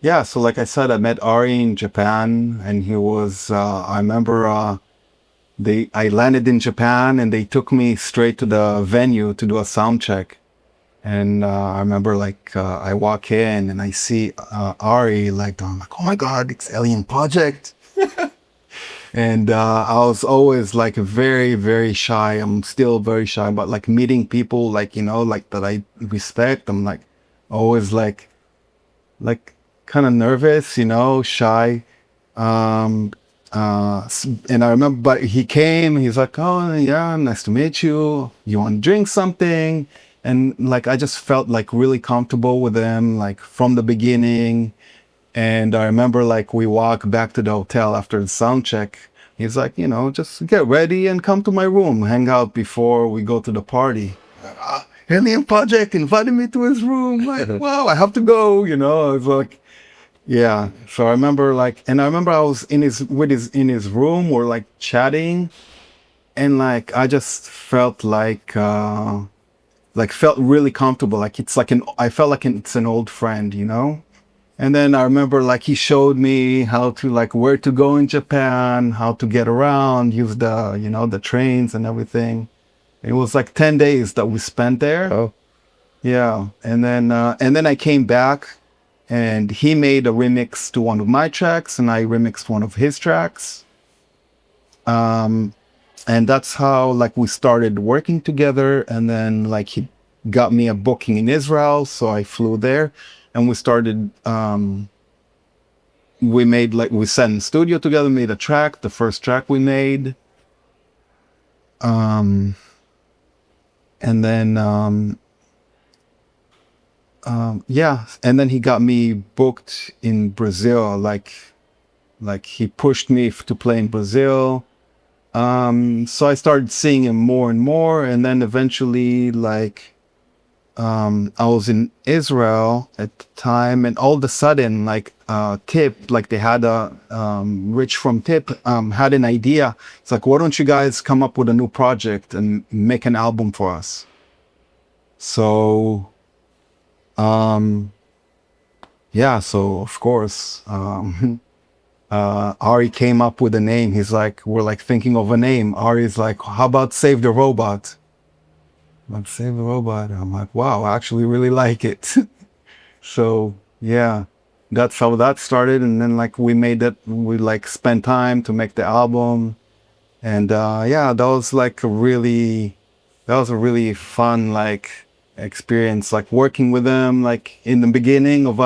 Yeah, so like I said, I met Ari in Japan, and he was. I remember I landed in Japan, and they took me straight to the venue to do a sound check. And I remember like I walk in and I see Ari, like I'm like, oh my God, it's Alien Project. And I was always like very, very shy. I'm still very shy, but like meeting people like, like that I respect, I'm like always like kind of nervous, shy. Um, and I remember, but he came, he's like, oh yeah, nice to meet you. You want to drink something? And like, I just felt like really comfortable with him, like from the beginning. And I remember like we walk back to the hotel after the sound check. He's like, just get ready and come to my room, hang out before we go to the party. Alien Project invited me to his room. Like, wow, I have to go, I was like, yeah. So I remember like, and I remember I was in his room, we're like chatting, and like I just felt like felt really comfortable. Like it's like I felt like it's an old friend. And then I remember like he showed me how to like where to go in Japan, how to get around, use the trains and everything. It was like 10 days that we spent there. Oh, Yeah. And then I came back and he made a remix to one of my tracks and I remixed one of his tracks. And that's how like we started working together. And then like he got me a booking in Israel, so I flew there and we started we sat in studio together, made a track, the first track we made. um and then yeah, and then he got me booked in Brazil, like he pushed me to play in Brazil. So I started seeing him more and more, and then eventually like I was in Israel at the time, and all of a sudden, like Tip, like they had a Rich from Tip had an idea. It's like, why don't you guys come up with a new project and make an album for us? So yeah, so of course, Ari came up with a name. He's like, we're like thinking of a name. Ari's like, how about Save the Robot? Like, Save the Robot. I'm like, wow, I actually really like it. So yeah, that's how that started. And then like we like spent time to make the album. And yeah, that was a really fun like experience, like working with them, like in the beginning of